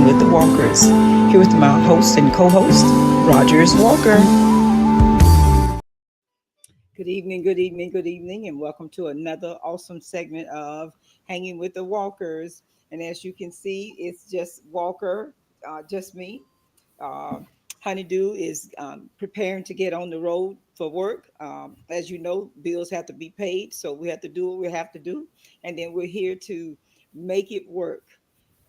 with the Walkers. Here with my host and co-host, Rogers Walker. Good evening, good evening, good evening, and welcome to another awesome segment of Hanging with the Walkers. And as you can see, it's just Walker, just me. Uh, Honeydew is preparing to get on the road for work. As you know, bills have to be paid, so we have to do what we have to do. And then we're here to make it work.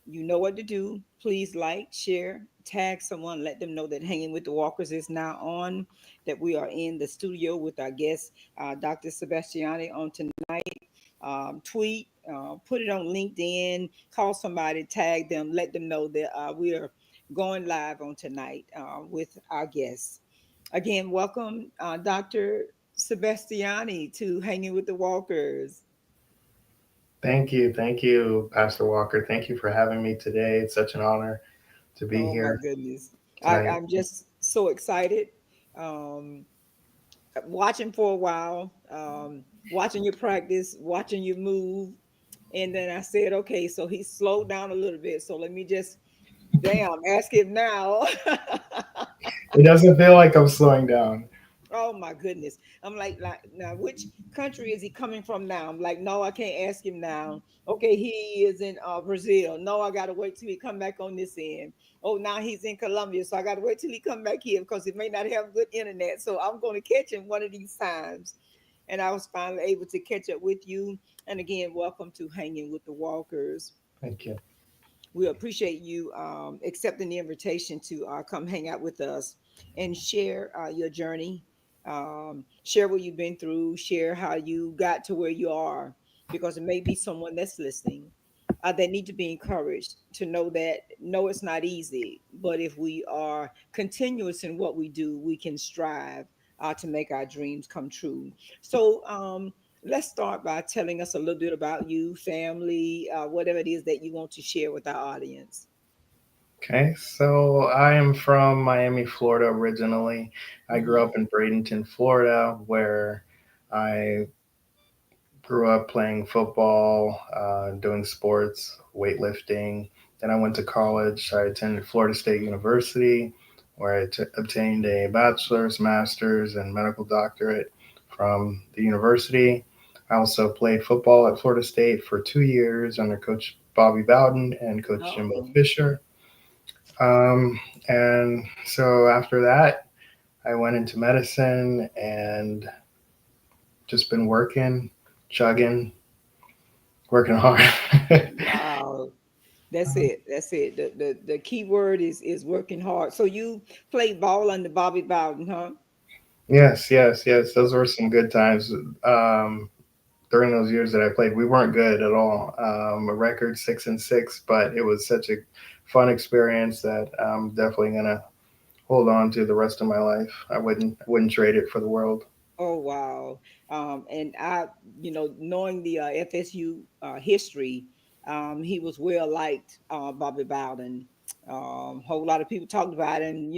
You know what to do. Please like, share, tag someone, let them know that Hanging with the Walkers is now on, that we are in the studio with our guest, Dr. Sebastiany, on tonight. Tweet, put it on LinkedIn, call somebody, tag them, let them know that we are going live on tonight with our guests. Again, welcome, Dr. Sebastiany, to Hanging with the Walkers. Thank you, Pastor Walker. Thank you for having me today. It's such an honor to be Oh my here goodness. tonight. I'm just so excited. Um, Watching for a while, watching you practice, watching you move. And then I said, okay, so he slowed down a little bit. So let me just, damn, ask him now. It doesn't feel like I'm slowing down. Oh my goodness. I'm like now which country is he coming from now? I'm like, no, I can't ask him now. Okay, he is in Brazil. No, I gotta wait till he come back on this end. Oh, now he's in Colombia. So I gotta wait till he come back here because he may not have good internet. So I'm gonna catch him one of these times. And I was finally able to catch up with you. And again, welcome to Hanging with the Walkers. Thank you. We appreciate you accepting the invitation to come hang out with us and share your journey, share what you've been through, share how you got to where you are, because it may be someone that's listening that need to be encouraged to know that no, it's not easy, but if we are continuous in what we do, we can strive to make our dreams come true. So, let's start by telling us a little bit about you, family, whatever it is that you want to share with our audience. Okay, so I am from Miami, Florida originally. I grew Hmm. up in Bradenton, Florida, where I grew up playing football, doing sports, weightlifting. Then I went to college. I attended Florida State University, where I obtained a bachelor's, master's, and medical doctorate from the university. I also played football at Florida State for 2 years under Coach Bobby Bowden and Coach Jimbo Oh, Fisher. And so after that, I went into medicine and just been working, chugging, working hard. wow. That's it. That's it. The key word is working hard. So you played ball under Bobby Bowden, huh? Yes. Those were some good times. During those years that I played, we weren't good at all. A record 6-6, but it was such a fun experience that I'm definitely gonna hold on to the rest of my life. I wouldn't trade it for the world. Oh wow. And knowing the FSU history, he was well liked, Bobby Bowden. Whole lot of people talked about him,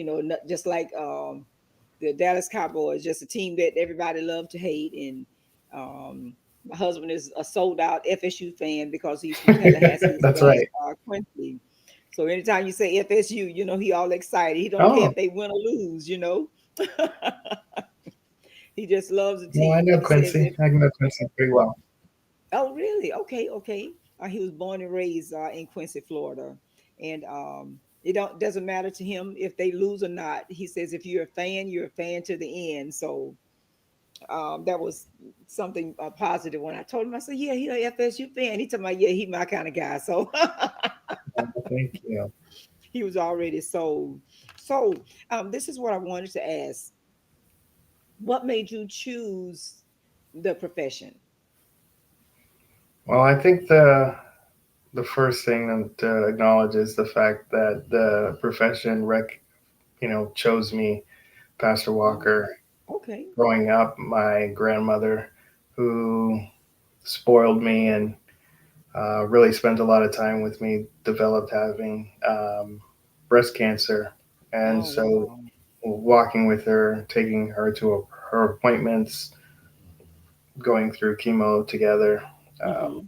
just like the Dallas Cowboys, just a team that everybody loved to hate. And my husband is a sold out FSU fan because he's from Tallahassee That's slash right. Quincy. So anytime you say FSU, he all excited. He don't care Oh, if they win or lose. He just loves the well, I team. know But he says Quincy. if I know Quincy pretty well. oh really? Okay, okay. He was born and raised in Quincy, Florida. And it doesn't matter to him if they lose or not. He says if you're a fan to the end. So that was something positive when I told him. I said, "Yeah, he a FSU fan." He told me, "Yeah, he my kind of guy." So Oh, thank you. he was already sold. So this is what I wanted to ask: what made you choose the profession? Well, I think the first thing to acknowledge is the fact that the profession chose me, Pastor Oh, Walker. okay. Growing up, my grandmother, who spoiled me and really spent a lot of time with me, developed having breast cancer. And Oh so, wow. walking with her, taking her to her appointments, going through chemo together, um, Hmm.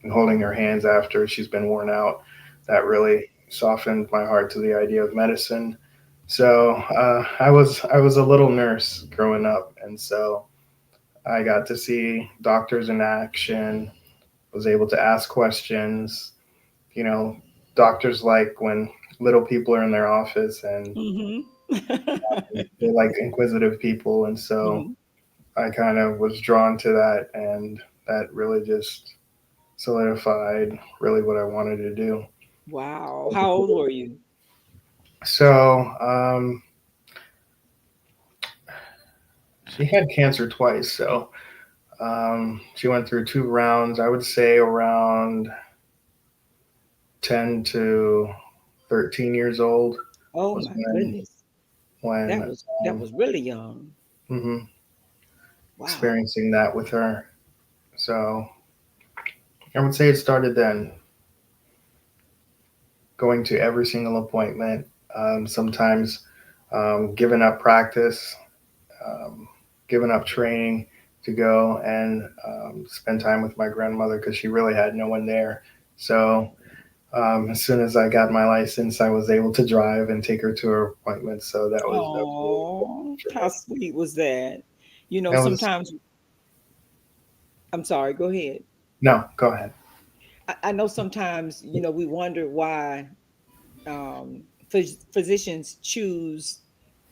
and holding her hands after she's been worn out, that really softened my heart to the idea of medicine. So I was a little nurse growing up, and so I got to see doctors in action. Was able to ask questions. You know, doctors like when little people are in their office and Hmm. they're like inquisitive people, and so Hmm. I kind of was drawn to that, and that really just solidified really what I wanted to do. Wow. How old were you? So she had cancer twice, so she went through two rounds. I would say around 10 to 13 years old Oh was my goodness. when That was really young. mhm, Wow. experiencing that with her. So I would say it started then, going to every single appointment, sometimes giving up practice, um, giving up training to go and spend time with my grandmother because she really had no one there. So as soon as I got my license, I was able to drive and take her to her appointments. So that was really important Oh, for how me. sweet was that? That was Sometimes I'm sorry, go ahead. no, go ahead. I know sometimes, we wonder why physicians choose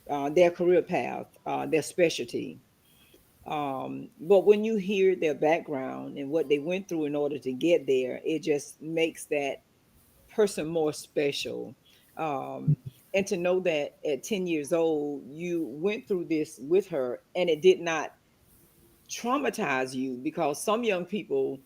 their career path, their specialty. But when you hear their background and what they went through in order to get there, it just makes that person more special. Um, and to know that at 10 years old, you went through this with her and it did not traumatize you, because some young people,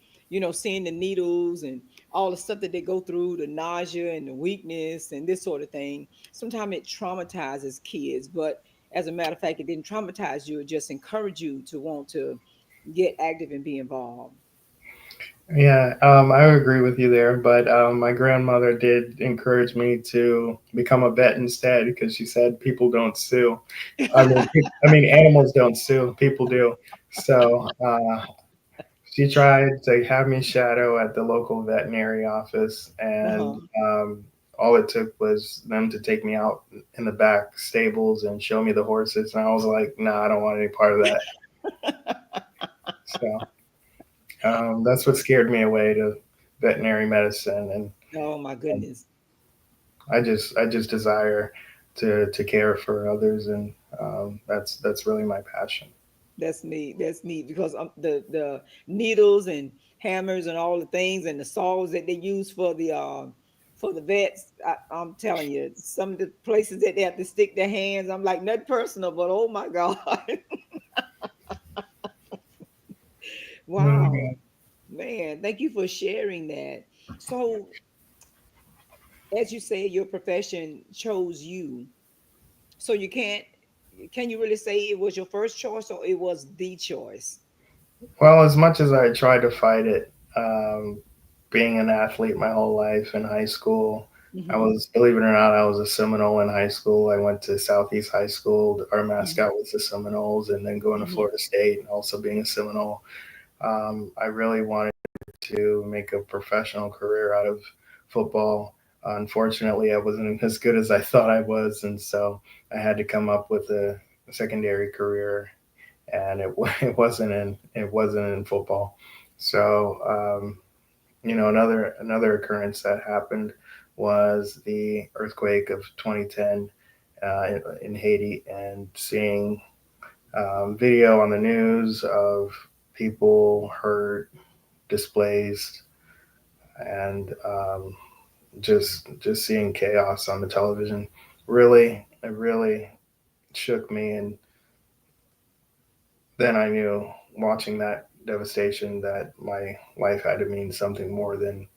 seeing the needles and all the stuff that they go through, the nausea and the weakness and this sort of thing, sometimes it traumatizes kids. But as a matter of fact, it didn't traumatize you, it just encouraged you to want to get active and be involved. Yeah, I agree with you there, but my grandmother did encourage me to become a vet instead because she said people don't sue. I mean, animals don't sue, people do. So she tried to have me shadow at the local veterinary office, and Uh-huh. all it took was them to take me out in the back stables and show me the horses, and I was like, "No, nah, I don't want any part of that." So that's what scared me away to veterinary medicine, Oh my and goodness. I just desire to care for others, and that's really my passion. That's neat. That's neat because the needles and hammers and all the things and the saws that they use for the vets. I'm telling you, some of the places that they have to stick their hands. I'm like, not personal, but oh my god. Wow, Mhm. man, thank you for sharing that. So, as you say, your profession chose you. So you can't. Can you really say it was your first choice or it was the choice? Well, as much as I tried to fight it, being an athlete my whole life in high school, I Mm-hmm. was, believe it or not, I was a Seminole in high school. I went to Southeast High School. Our mascot was the Seminoles, and then going to Mm-hmm. Florida State and also being a Seminole. I really wanted to make a professional career out of football. Unfortunately, I wasn't as good as I thought I was, and so I had to come up with a secondary career, and it wasn't in football. So another occurrence that happened was the earthquake of 2010 in Haiti, and seeing video on the news of people hurt, displaced, and just seeing chaos on the television really it really shook me. And then I knew, watching that devastation, that my life had to mean something more than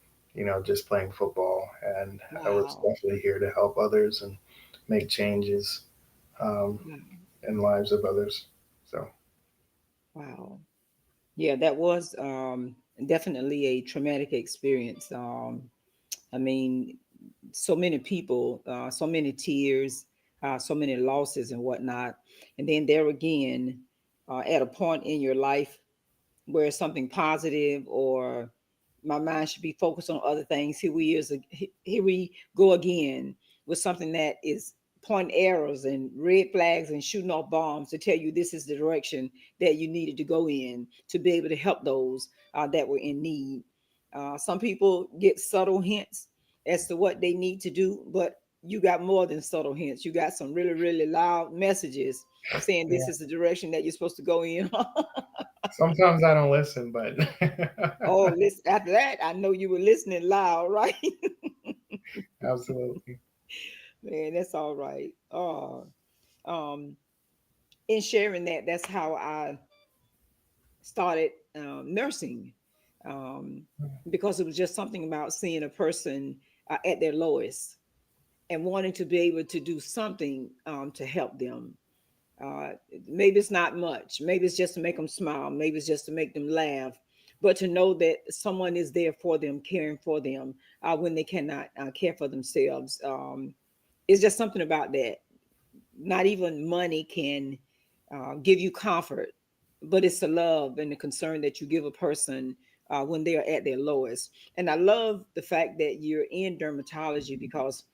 just playing football, and I was Wow. definitely here to help others and make changes um, in lives of others. So Wow. Yeah, that was definitely a traumatic experience. I mean, so many people, so many tears, so many losses and whatnot. And then there again, at a point in your life where something positive or my mind should be focused on other things. Here we go again with something that is pointing arrows and red flags and shooting off bombs to tell you this is the direction that you needed to go in to be able to help those that were in need. Some people get subtle hints as to what they need to do, but you got more than subtle hints. You got some really, really loud messages saying this Yeah. is the direction that you're supposed to go in. Sometimes I don't listen, but Oh, listen, after that, I know you were listening loud, right? absolutely. Man, that's all right. Um, in sharing that, that's how I started nursing, um, because it was just something about seeing a person at their lowest and wanting to be able to do something to help them. Uh, Maybe it's not much. Maybe it's just to make them smile. Maybe it's just to make them laugh. But to know that someone is there for them, caring for them when they cannot care for themselves, it's just something about that. Not even money can give you comfort, but it's the love and the concern that you give a person when they are at their lowest. And I love the fact that you're in dermatology because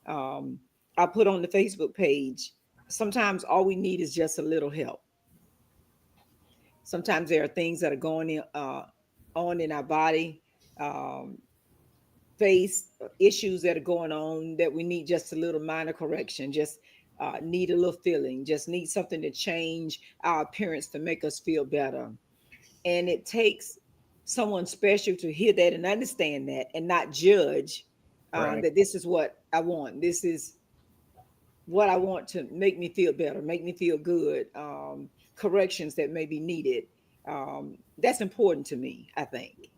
um, I put on the Facebook page, sometimes all we need is just a little help. Sometimes there are things that are on in our body, um, face issues that are going on that we need just a little minor correction, just need a little feeling, just need something to change our appearance to make us feel better. And it takes someone special to hear that and understand that and not judge Right. that this is what I want. This is what I want to make me feel better, make me feel good, corrections that may be needed. That's important to me, I think.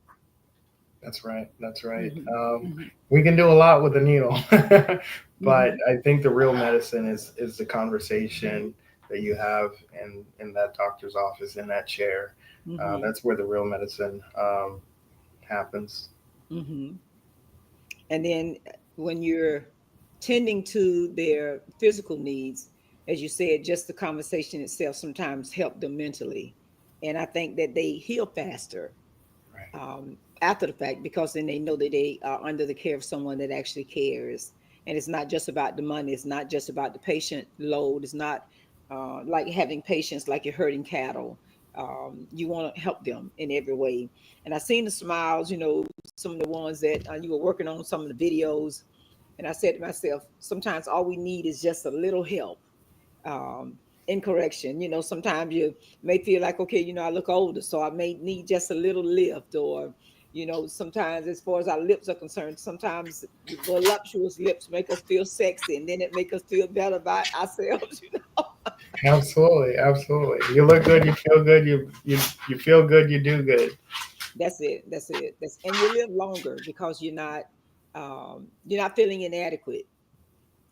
That's right. That's right. Hmm. Hmm. We can do a lot with a needle, but Hmm. I think the real medicine is the conversation that you have in that doctor's office in that chair. Hmm. That's where the real medicine happens. Hmm. And then when you're tending to their physical needs, as you said, just the conversation itself sometimes help them mentally. And I think that they heal faster Right. after the fact because then they know that they are under the care of someone that actually cares. And it's not just about the money. It's not just about the patient load. It's not like having patients like you're herding cattle. You want to help them in every way. And I seen the smiles, some of the ones that you were working on, some of the videos. And I said to myself, sometimes all we need is just a little help um, in correction. Sometimes you may feel like, okay, I look older, so I may need just a little lift, or, sometimes as far as our lips are concerned, sometimes the voluptuous lips make us feel sexy, and then it make us feel better about ourselves. Absolutely. Absolutely. You look good. You feel good. You feel good. You do good. That's it. That's it. And you live longer because you're not feeling inadequate.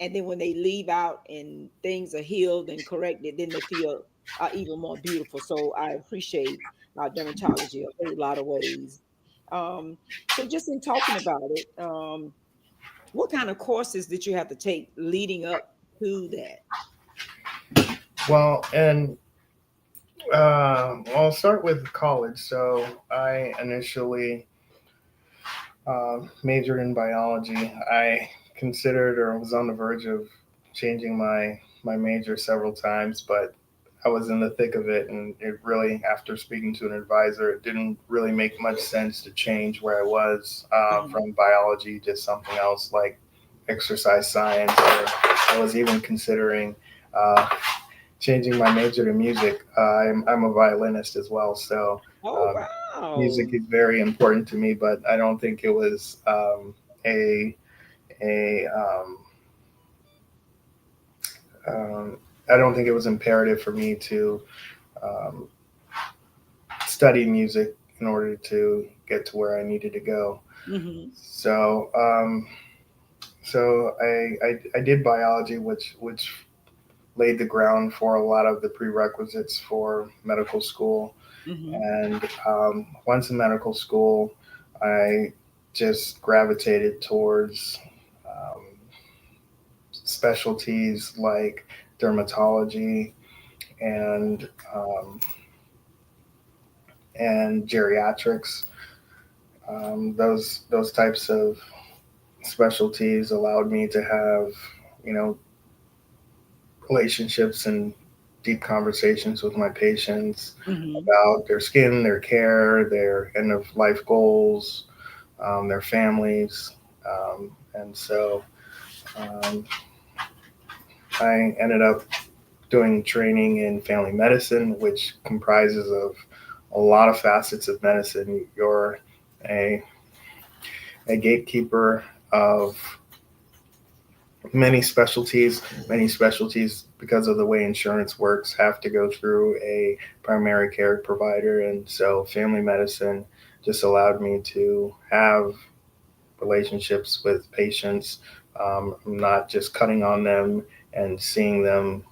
And then when they leave out and things are healed and corrected, then they feel even more beautiful. So I appreciate dermatology a whole lot of ways. So just in talking about it, what kind of courses did you have to take leading up to that? Well, and I'll start with college. So I initially majored in biology. I considered or was on the verge of changing my major several times, but I was in the thick of it, and it really, after speaking to an advisor, it didn't really make much sense to change where I was Mhm. from biology to something else like exercise science, or I was even considering uh, changing my major to music. I'm a violinist as well, so Oh, um, music wow. is very important to me. But I don't think it was a a um, I don't think it was imperative for me to um, study music in order to get to where I needed to go. Hmm. So I did biology, which laid the ground for a lot of the prerequisites for medical school. Hmm. And once in medical school, I just gravitated towards um, specialties like dermatology and um, and geriatrics. Those types of specialties allowed me to have, you know, relationships and deep conversations with my patients Hmm. about their skin, their care, their end of life goals, their families. And so um, I ended up doing training in family medicine, which comprises of a lot of facets of medicine. You're a, a gatekeeper of many specialties. Many specialties, because of the way insurance works, have to go through a primary care provider. And so family medicine just allowed me to have relationships with patients. Not just cutting on them and seeing them,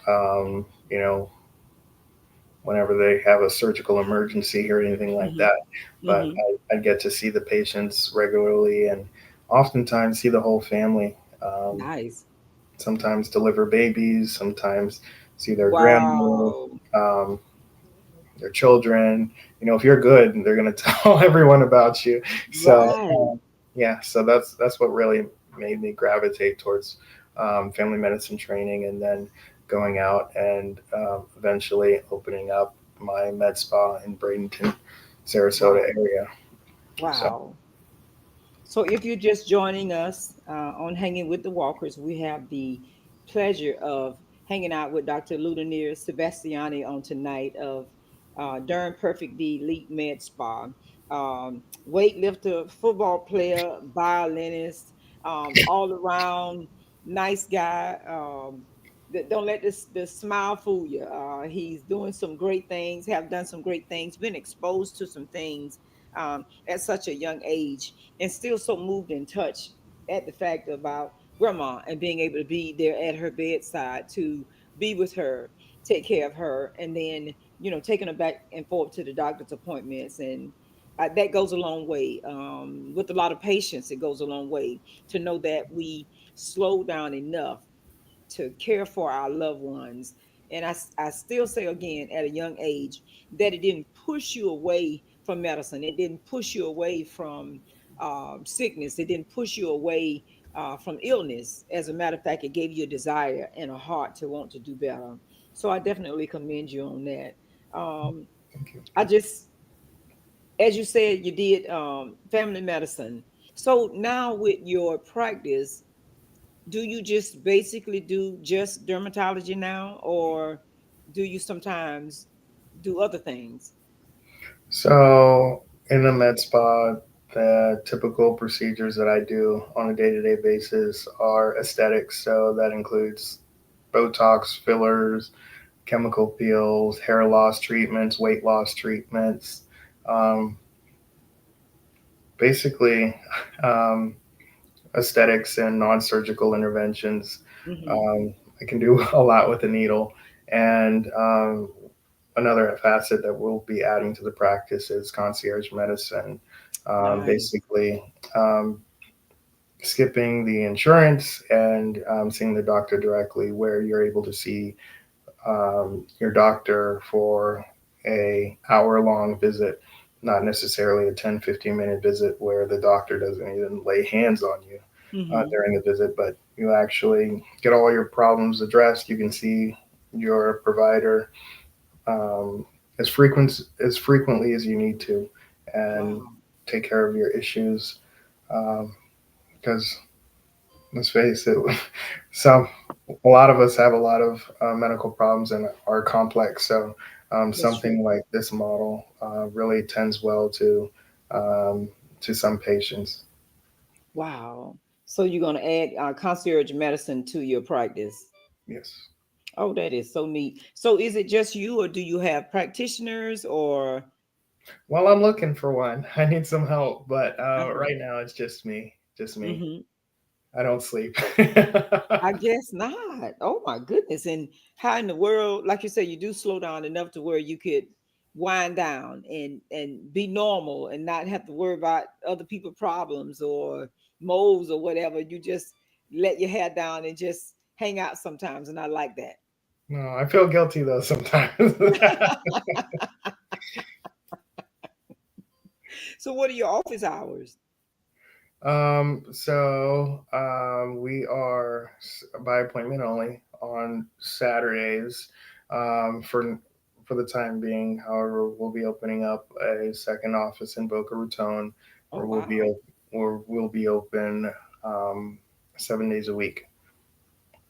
you know, whenever they have a surgical emergency or anything like Hmm. that. But Hmm. I get to see the patients regularly and oftentimes see the whole family. Um, Nice. Sometimes deliver babies, sometimes see their grandma, Wow. um, their children. You know, if you're good, they're going to tell everyone about you. So, Right. yeah, so that's what really made me gravitate towards family medicine training, and then going out and eventually opening up my med spa in Bradenton, Sarasota Wow. area. So, Wow. So, if you're just joining us on Hanging with the Walkers, we have the pleasure of hanging out with Dr. Ludonir Sebastiony on tonight of Darn Perfect the Elite Med Spa. Weightlifter, football player, violinist, all around nice guy. Don't let the smile fool you. He's doing some great things, have done some great things, been exposed to some things at such a young age, and still so moved and touched at the fact about grandma and being able to be there at her bedside to be with her, take care of her, and then taking her back and forth to the doctor's appointments. And that goes a long way. With a lot of patients, it goes a long way to know that we slow down enough to care for our loved ones. And I still say again at a young age that it didn't push you away from medicine. It didn't push you away from sickness. It didn't push you away from illness. As a matter of fact, it gave you a desire and a heart to want to do better. So I definitely commend you on that. Um, thank you. I just, as you said, you did family medicine. So now with your practice, do you just basically do just dermatology now, or do you sometimes do other things? So, in the med spa, the typical procedures that I do on a day to day basis are aesthetics. So, that includes Botox, fillers, chemical peels, hair loss treatments, weight loss treatments. Um, Basically, um, aesthetics and non surgical interventions. Hmm. Um, I can do a lot with a needle. And another facet that we'll be adding to the practice is concierge medicine. Nice. Basically, um, skipping the insurance and seeing the doctor directly, where you're able to see your doctor for a hour long visit, not necessarily a 10-15 minute visit where the doctor doesn't even lay hands on you Hmm. during the visit, but you actually get all your problems addressed. You can see your provider um, as frequently as you need to, and Wow. take care of your issues. Because let's face it, some a lot of us have a lot of medical problems and are complex. So That's true. something like this model really tends well um, to some patients. Wow. So you're going to add concierge medicine to your practice? Yes. Oh, that is so neat. So is it just you, or do you have practitioners, or? Well, I'm looking for one. I need some help, but Uh-huh. right now it's just me. Just me. Hmm. I don't sleep. I guess not. Oh my goodness. And how in the world, like you say, you do slow down enough to where you could wind down and be normal and not have to worry about other people problems or moles or whatever. You just let your hair down and just hang out sometimes. And I like No, I feel guilty though sometimes. that. So what are your office hours? We are by appointment only on Saturdays. For the time being, however, we'll be opening up a second office in Boca Raton, Oh where wow. we'll be open um, 7 days a week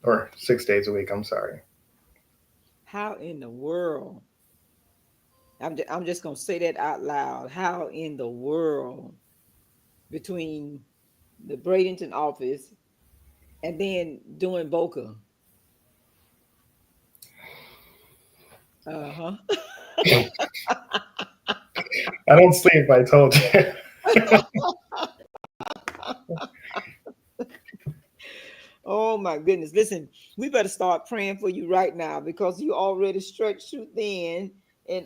or 6 days a week. I'm sorry. How in the world? I'm just gonna say that out loud. How in the world between the Bradenton office and then doing Boca? Uh-huh. I don't sleep. I told you. Oh my goodness. Listen, we better start praying for you right now because you already stretched too thin. And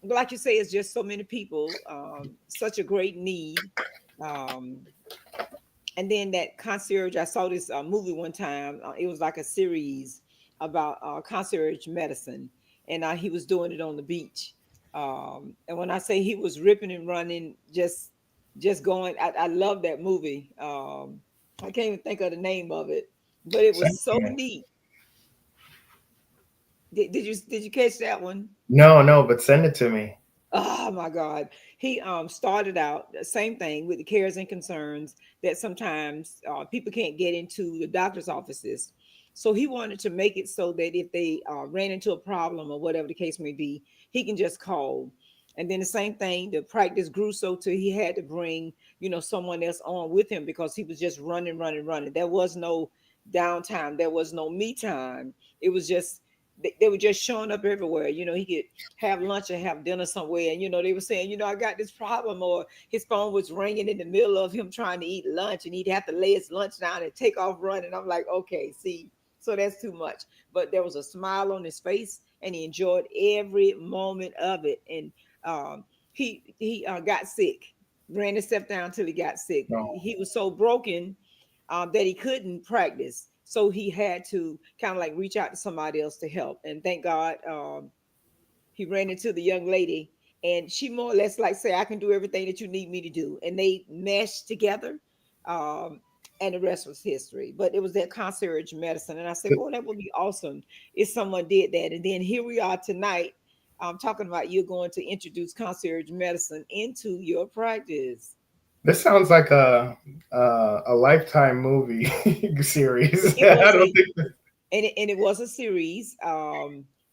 like you say, it's just so many people, such a great need. Um, and then that concierge, I saw this movie one time. It was like a series about concierge medicine, and he was doing it on the beach. And when I say he was ripping and running, just going, I love that movie. I can't even think of the name of it, but it Send was it to so me. neat. Did you catch that one? No, no, but send it to me. Oh my God. He started out the same thing with the cares and concerns that sometimes people can't get into the doctor's offices. So he wanted to make it so that if they ran into a problem or whatever the case may be, he can just call. And then the same thing, the practice grew so till he had to bring, someone else on with him because he was just running, running, running. There was no downtime. There was no me time. It was just they were just showing up everywhere. He could have lunch or have dinner somewhere. And, they were saying, I got this problem, or his phone was ringing in the middle of him trying to eat lunch and he'd have to lay his lunch down and take off running. I'm like, okay, see, so that's too much. But there was a smile on his face and he enjoyed every moment of it. And he got sick, ran himself down till he got sick. No, He was so broken that he couldn't practice. So he had to kind of like reach out to somebody else to help. And thank God, he ran into the young lady and she more or less like say, I can do everything that you need me to do. And they meshed together. Um, and the rest was history. But it was that concierge medicine. And I said, boy, that would be awesome if someone did that. And then here we are tonight, talking about you're going to introduce concierge medicine into your practice. this sounds like a lifetime movie series. It I was don't a think. and it was a series.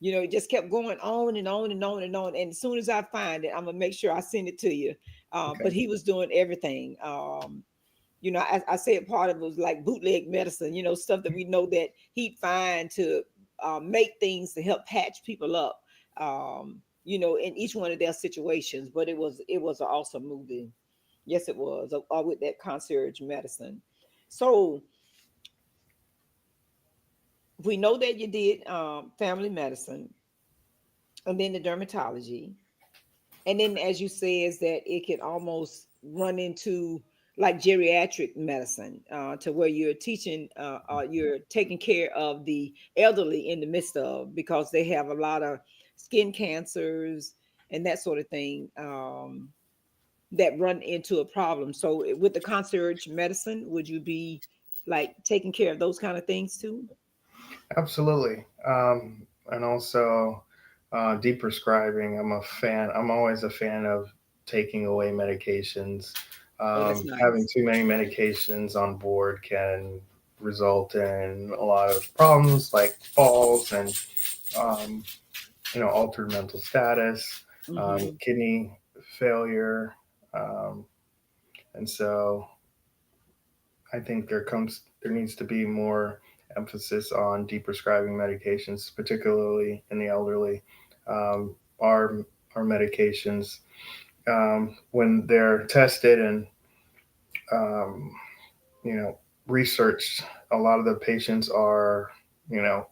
It just kept going on and on and on and on. And as soon as I find it, I'm gonna make sure I send it to you. But Okay. he was doing everything. I said part of it was like bootleg medicine, stuff that we know that he'd find to make things to help patch people up. In each one of their situations. But it was an awesome movie. Yes, it was. With that concierge medicine. So we know that you did family medicine and then the dermatology. And then, as you say, is that it can almost run into like geriatric medicine to where you're teaching, you're taking care of the elderly in the midst of because they have a lot of skin cancers and that sort of thing that run into a problem. So, with the concierge medicine, would you be like taking care of those kind of things too? Absolutely. And also, deprescribing. I'm a fan. I'm always a fan of taking away medications. Oh, that's Having nice. too many medications on board can result in a lot of problems like falls and um, altered mental status, Hmm. kidney failure, um, and so I think there needs to be more emphasis on deprescribing medications, particularly in the elderly. Um, our our medications, when they're tested and um, you know researched, a lot of the patients are you know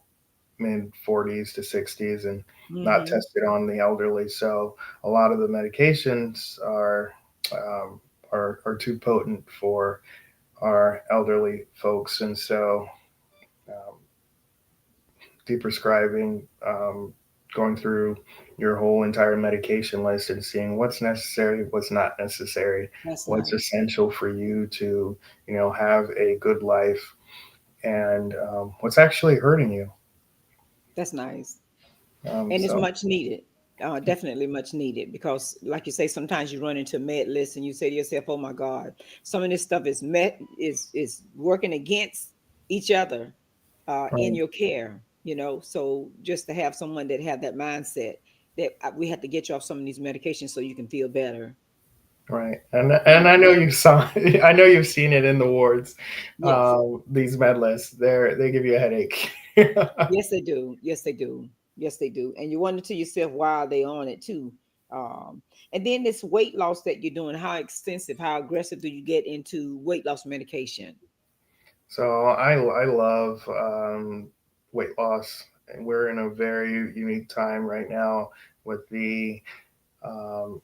mid 40s to 60s and not Hmm. tested on the elderly. So a lot of the medications um, are too potent for our elderly folks, and so um, deprescribing. going through your whole entire medication list and seeing what's necessary, what's not necessary, That's what's nice. essential for you to, have a good life, and what's actually hurting you. That's nice. Um, And it's so, much needed. Definitely much needed because, like you say, sometimes you run into med lists and you say to yourself, "Oh my God, some of this stuff is is working against each other in right, your care." So just to have someone that have that mindset that we have to get you off some of these medications so you can feel better. right, and I know you saw, I know you've seen it in the wards. Yes, These med lists, they give you a headache. yes, they do. Yes, they do. Yes, they do. And you wonder to yourself why they on it too. Um, and then this weight loss that you're doing, how extensive, how aggressive do you get into weight loss medication? So I love weight loss, and we're in a very unique time right now with the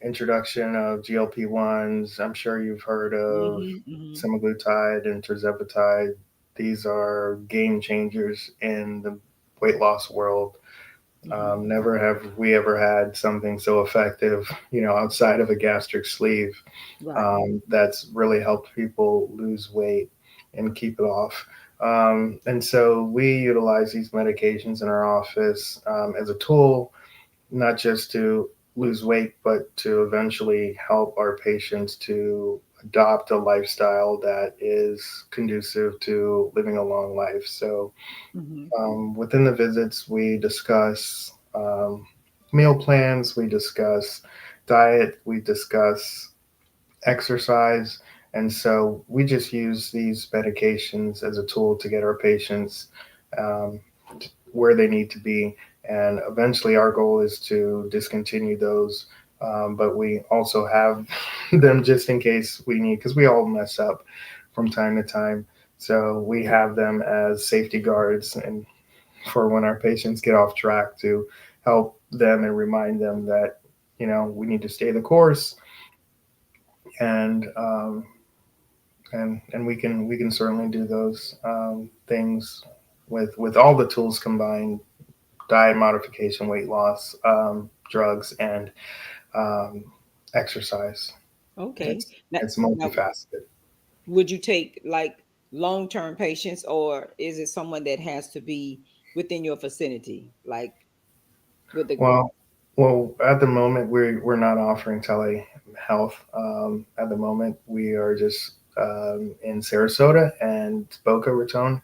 introduction of GLP-1s. I'm sure you've heard of Hmm. semaglutide and tirzepatide. These are game changers in the weight loss world. Hmm. Never have we ever had something so effective, outside of a gastric sleeve, Right. that's really helped people lose weight and keep it off. And so we utilize these medications in our office as a tool, not just to lose weight, but to eventually help our patients to adopt a lifestyle that is conducive to living a long life. So Hmm. within the visits, we discuss meal plans, we discuss diet, we discuss exercise. And so we just use these medications as a tool to get our patients um, where they need to be. And eventually, our goal is to discontinue those. But we also have them just in case we need, because we all mess up from time to time. So we have them as safety guards and for when our patients get off track to help them and remind them that, we need to stay the course, and and we can certainly do those things with all the tools combined: diet modification, weight loss, drugs, and um, exercise. Okay. It's Now, it's now, multifaceted. would you take like long-term patients, or is it someone that has to be within your vicinity, like with the? Well, at the moment we're not offering telehealth. At the moment, we are just in Sarasota and Boca Raton.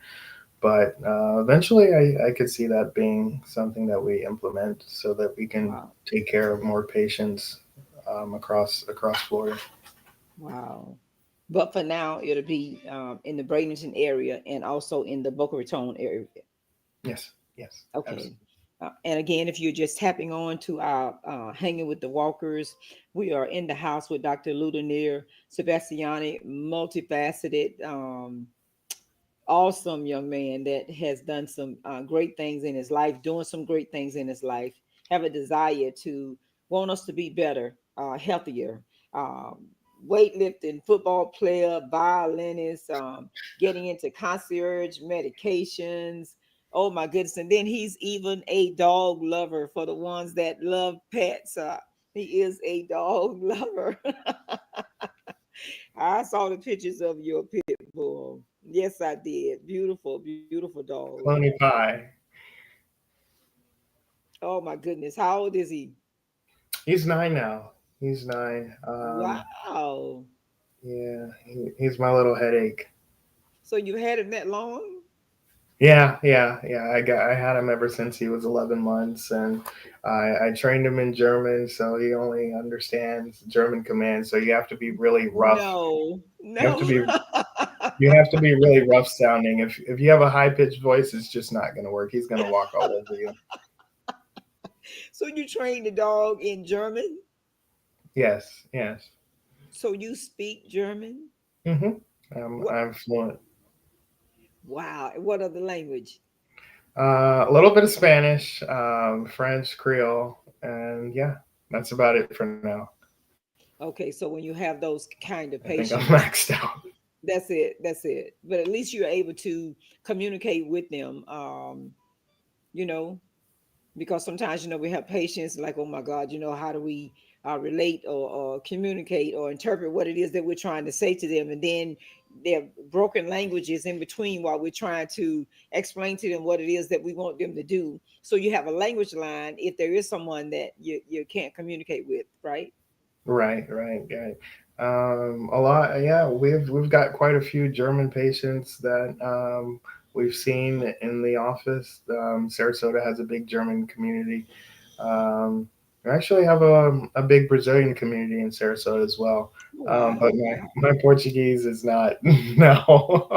But eventually, I could see that being something that we implement so that we can Wow. take care of more patients across Florida. Wow. But for now, it'll be in the Bradenton area and also in the Boca Raton area. Yes, yes, Okay. absolutely. And again, if you're just tapping on to our Hanging with the Walkers, we are in the house with Dr. Ludonir Sebastiony, multifaceted, awesome young man that has done some great things in his life, doing some great things in his life, have a desire to want us to be better, healthier, um, weightlifting, football player, violinist, getting into concierge medications. Oh my goodness. And then he's even a dog lover for the ones that love pets. He is a dog lover. I saw the pictures of your pit bull. Yes, I did. Beautiful, beautiful dog. Cloney Pie. Oh my goodness. How old is he? He's 9 now. He's 9. Wow. Yeah, he's my little headache. So you had him that long? Yeah, yeah, yeah. I had him ever since he was 11 months, and I trained him in German, so he only understands German commands. So you have to be really rough. No, You have to no. be you have to be really rough sounding. If you have a high pitched voice, it's just not going to work. He's going to walk all over you. So you trained the dog in German? Yes, yes. So you speak German? hmm What? I'm fluent. Wow. What other language? A little bit of Spanish, French, Creole, and yeah, that's about it for now. Okay, so when you have those kind of I think I'm patients, maxed out. that's it. That's it. But at least you're able to communicate with them. You know, because sometimes we have patients like, oh my God, how do we relate or communicate or interpret what it is that we're trying to say to them, and then there are broken languages in between while we're trying to explain to them what it is that we want them to do. So you have a language line if there is someone that you can't communicate with, right? Right, right, right. A lot, yeah. We've got quite a few German patients that we've seen in the office. Sarasota has a big German community. Um, we actually have a big Brazilian community in Sarasota as well. Wow, But wow. my Portuguese is not no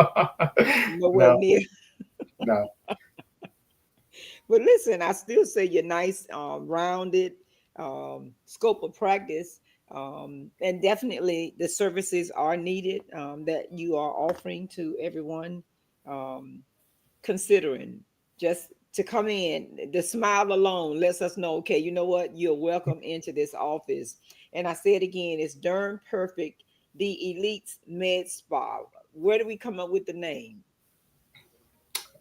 Nowhere no near. no. But listen, I still say you're nice, rounded, scope of practice, and definitely the services are needed, that you are offering to everyone. Um, Considering just to come in, the smile alone lets us know, okay, you know what, you're welcome into this office. And I say it again, it's Darn Perfect, the Elite Med Spa. Where do we come up with the name?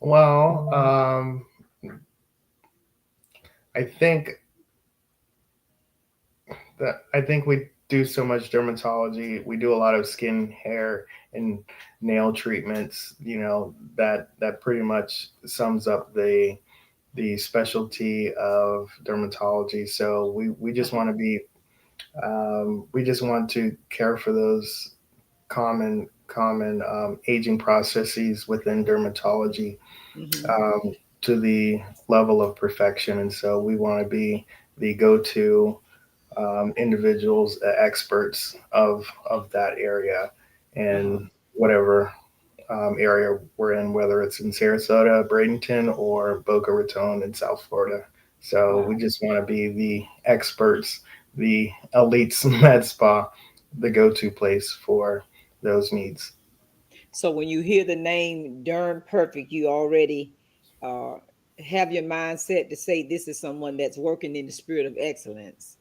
Well, I think I think we do so much dermatology. We do a lot of skin, hair, and nail treatments. You know that pretty much sums up the specialty of dermatology. So we just want to be we just want to care for those common aging processes within dermatology, Mm-hmm. um, to the level of perfection. And so we want to be the go-to individuals, experts of that area, Uh-huh. and whatever area we're in, whether it's in Sarasota, Bradenton, or Boca Raton in South Florida. So we Wow. just want to be the experts, the elites med spa, the go-to place for those needs. So when you hear the name Darn Perfect, you already uh, have your mindset to say this is someone that's working in the spirit of excellence.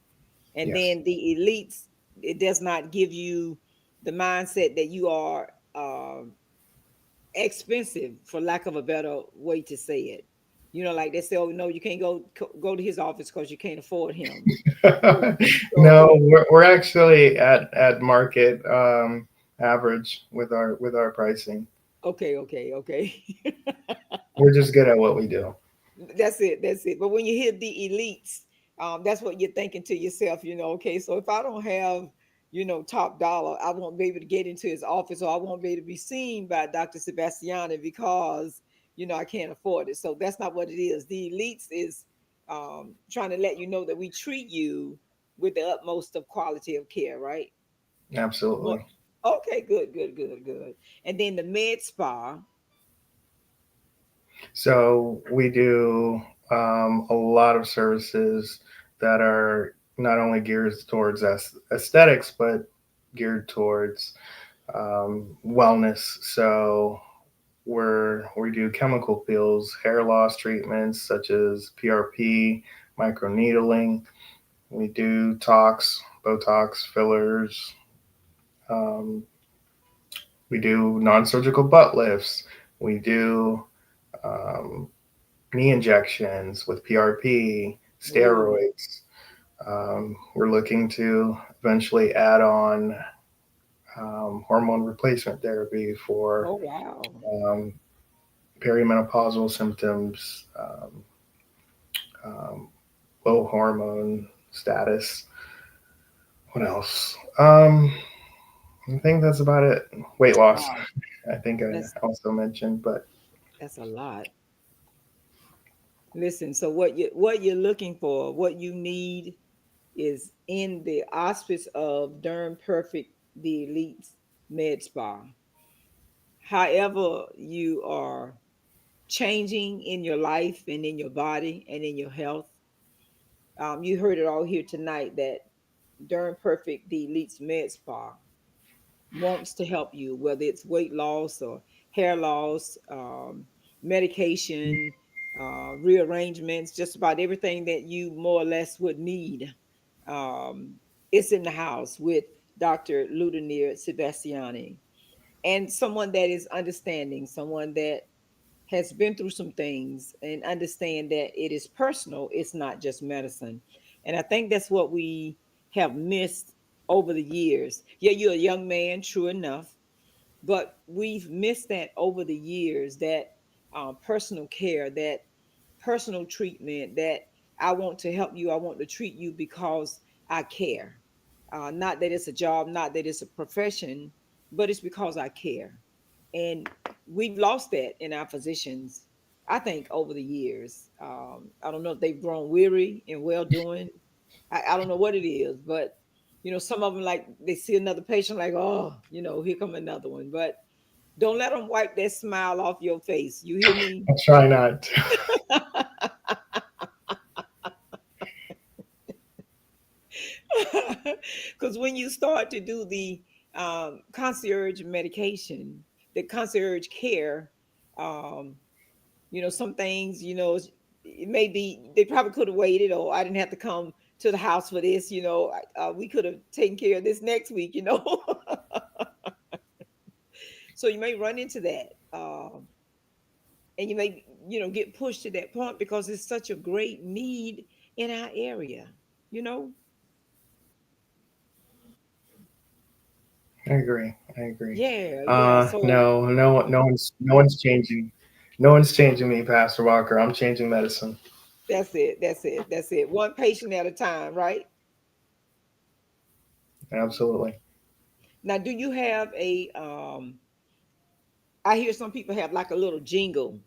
And Yes. then the elites, it does not give you the mindset that you are expensive, for lack of a better way to say it. Like they say, oh no, you can't go to his office because you can't afford him. So, No, so we're actually at market average with our pricing. okay, okay, okay. We're just good at what we do. That's it. That's it. But when you hear the elites, that's what you're thinking to yourself. Okay, so if I don't have, top dollar, I won't be able to get into his office, or I won't be able to be seen by Dr. Sebastiani because I can't afford it. So that's not what it is. The elites is trying to let you know that we treat you with the utmost of quality of care, right? What? Absolutely. Okay, good, good, good, good. And then the med spa. So we do a lot of services that are not only geared towards aesthetics, but geared towards wellness. So we do chemical peels, hair loss treatments such as PRP, microneedling. We do tox, Botox fillers. Um, we do non-surgical butt lifts. We do um, knee injections with PRP, Ooh. steroids. We're looking to eventually add on hormone replacement therapy for Oh wow. um, perimenopausal symptoms, um, low hormone status. What else? I think that's about it. Weight loss, Wow. I think I That's also mentioned, but that's a lot. Listen, so what you're looking for, what you need is in the auspice of Derm Perfect, the Elite Med Spa. However, you are changing in your life and in your body and in your health. You heard it all here tonight that Derm Perfect, the Elite Med Spa, wants to help you, whether it's weight loss or hair loss, medication, rearrangements, just about everything that you more or less would need. Um, it's in the house with Dr. Ludonir Sebastiony, and someone that is understanding, someone that has been through some things and understand that it is personal, it's not just medicine. And I think that's what we have missed over the years. Yeah, you're a young man, true enough, but we've missed that over the years, that personal care, that personal treatment, that I want to help you, I want to treat you because I care. Not that it's a job, not that it's a profession, but it's because I care. And we've lost that in our physicians, I think, over the years. I don't know if they've grown weary and well doing. I don't know what it is, but some of them, like, they see another patient, like, oh, here come another one. But don't let them wipe that smile off your face. You hear me? I try not to. Because when you start to do the concierge medication, the concierge care, um, some things, it may be they probably could have waited, or I didn't have to come to the house for this. We could have taken care of this next week. So you may run into that, and you may, get pushed to that point because it's such a great need in our area. You know. I agree. I agree. Yeah, yeah. So No, no one's changing. No one's changing me, Pastor Walker. I'm changing medicine. that's it. That's it. That's it. One patient at a time, right? Absolutely. Now, do you have a I hear some people have like a little jingle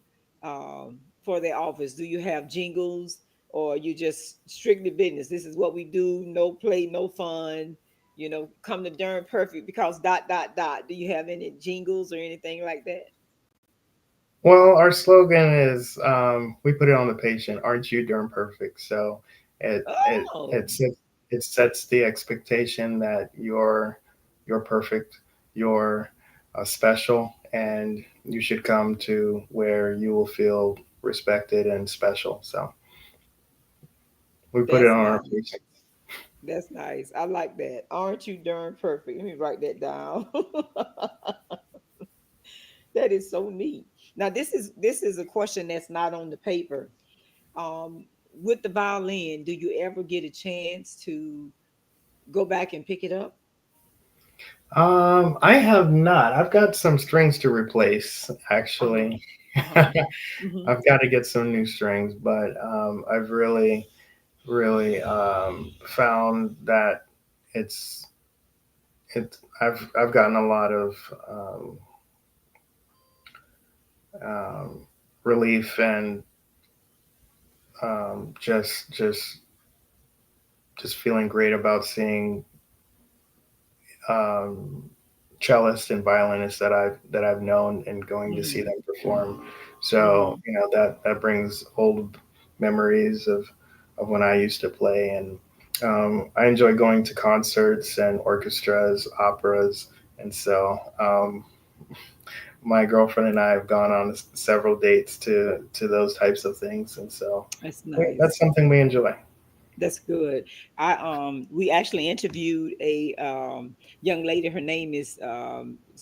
for their office. Do you have jingles, or you just strictly business? This is what we do. No play, no fun. Come to Darn Perfect because dot dot dot. Do you have any jingles or anything like that? Well, our slogan is we put it on the patient. Aren't you darn perfect? So it it Oh, it sets, it sets the expectation that you're perfect, you're special, and you should come to where you will feel respected and special. So we put it that's on our nice. patient. That's nice. I like that. Aren't you darn perfect? Let me write that down. That is so neat. Now, this is a question that's not on the paper. With the violin, do you ever get a chance to go back and pick it up? I have not. I've got some strings to replace, Uh-huh. actually. Uh-huh. Hmm. I've got to get some new strings, but I've really found that it's I've gotten a lot of um, um, relief and just feeling great about seeing um, cellists and violinists that I've known and going to see Hmm. them perform. So Hmm. that brings old memories of when I used to play, and I enjoy going to concerts and orchestras, operas, and so my girlfriend and I have gone on several dates to those types of things, and so That's that's nice. something we enjoy. That's good. We actually interviewed a young lady. Her name is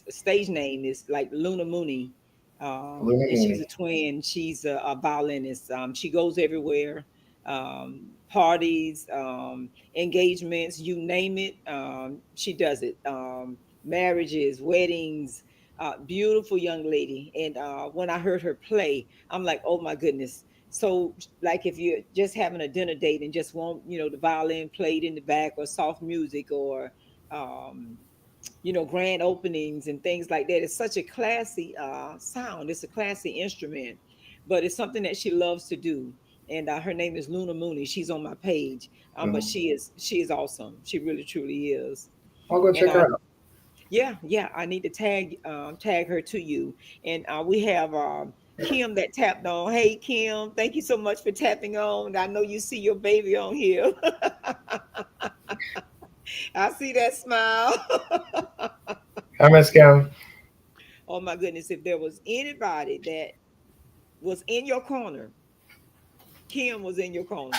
stage name is like Luna Mooney, and she's Luminary. a twin. She's a violinist. She goes everywhere, parties, engagements, you name it. She does it. Marriages, weddings. Beautiful young lady. And when I heard her play, I'm like, oh my goodness. So, like, if you're just having a dinner date and just want, the violin played in the back, or soft music, or, um, grand openings and things like that, it's such a classy sound. It's a classy instrument, but it's something that she loves to do. And her name is Luna Mooney. She's on my page, but Mhm. she is awesome. She really truly is. I'll go And check her out. yeah, yeah, I need to tag her to you. And we have Kim that tapped on. Hey Kim, thank you so much for tapping on. I know you see your baby on here. I see that smile. Hi, Miss Kim. Oh my goodness, if there was anybody that was in your corner, Kim was in your corner.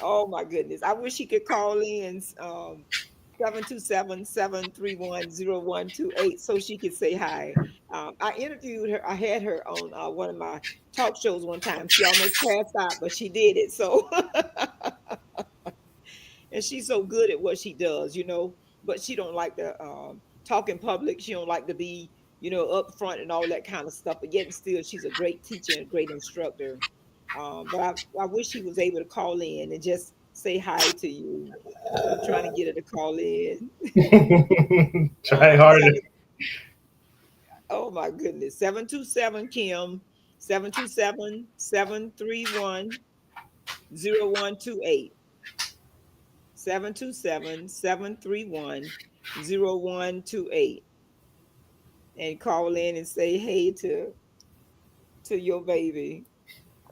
Oh my goodness. I wish he could call in 727 so she could say hi. I interviewed her. I had her on one of my talk shows one time. She almost passed out, but she did it. So, and she's so good at what she does, you know. But she don't like to talk in public. She don't like to be, you know, up front and all that kind of stuff. But yet and still, she's a great teacher and a great instructor. But I wish he was able to call in and just say hi to you. I'm trying to get her to call in. Try harder. Seven, oh my goodness. 727 Kim, 727-731-0128. 727-731-0128. And call in and say hey to your baby.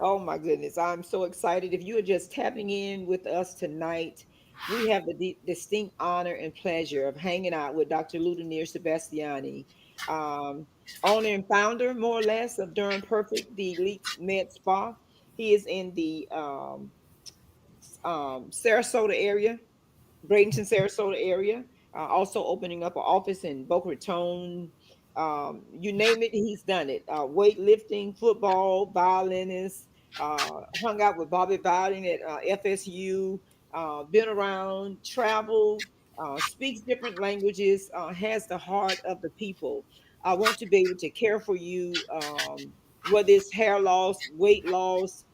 Oh my goodness, I'm so excited. If you are just tapping in with us tonight, we have the distinct honor and pleasure of hanging out with Dr. Ludonir Sebastiony, um, owner and founder, more or less, of Durham Perfect, the Elite Med Spa. He is in the Sarasota area, Bradenton, Sarasota area. Also opening up an office in Boca Raton. You name it, he's done it. Weightlifting, football, violinist. Hung out with Bobby Bowden at FSU. Been around, traveled, speaks different languages. Has the heart of the people. I want to be able to care for you, whether it's hair loss, weight loss.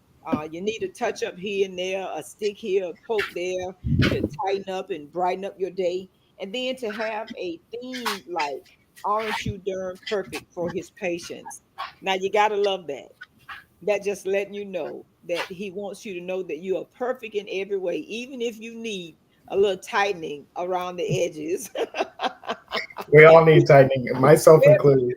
You need a touch up here and there, a stick here, a poke there to tighten up and brighten up your day. And then to have a theme like Aren't You Darn Perfect for his patients. Now you gotta love that. That just letting you know that he wants you to know that you are perfect in every way, even if you need a little tightening around the edges. We all need tightening, myself included.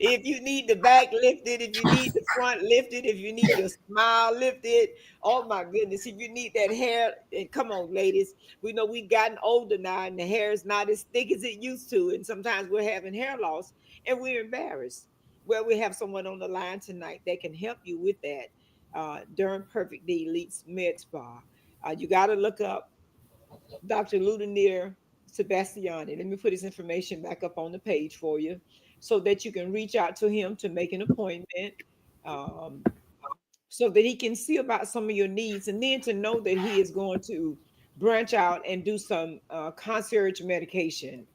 If you need the back lifted, if you need the front lifted, if you need your smile lifted, oh my goodness, if you need that hair, and come on, ladies, we know we've gotten older now and the hair is not as thick as it used to. And sometimes we're having hair loss and we're embarrassed. Well, we have someone on the line tonight that can help you with that. Durham Perfect, the Elite Med Spa. You got to look up Dr. Ludonir Sebastiani. Let me put his information back up on the page for you so that you can reach out to him to make an appointment, um, so that he can see about some of your needs, and then to know that he is going to branch out and do some concierge medication.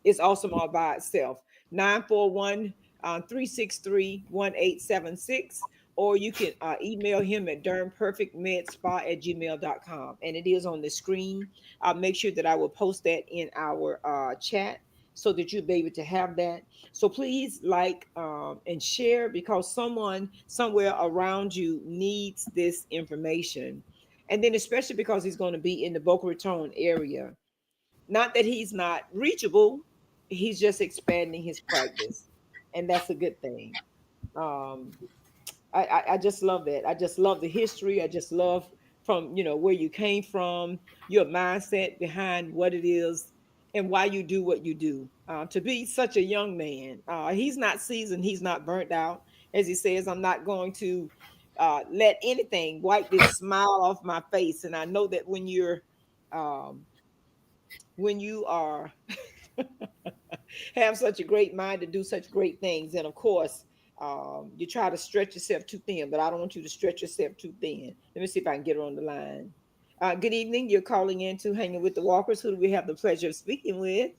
It's awesome all by itself. 941 363 1876. Or you can email him at dermperfectmedspa@gmail.com. And it is on the screen. I'll make sure that I will post that in our chat so that you'll be able to have that. So please like and share, because someone somewhere around you needs this information. And then, especially because he's going to be in the Boca Raton area. Not that he's not reachable, he's just expanding his practice, and that's a good thing. Um, I just love that. I just love the history. I just love from where you came from, your mindset behind what it is, and why you do what you do. To be such a young man, he's not seasoned, he's not burnt out. As he says, I'm not going to let anything wipe this smile off my face. And I know that um, when you are have such a great mind to do such great things. And of course, you try to stretch yourself too thin, but I don't want you to stretch yourself too thin. Let me see if I can get her on the line. Good evening. You're calling in to Hanging with the Walkers. Who do we have the pleasure of speaking with?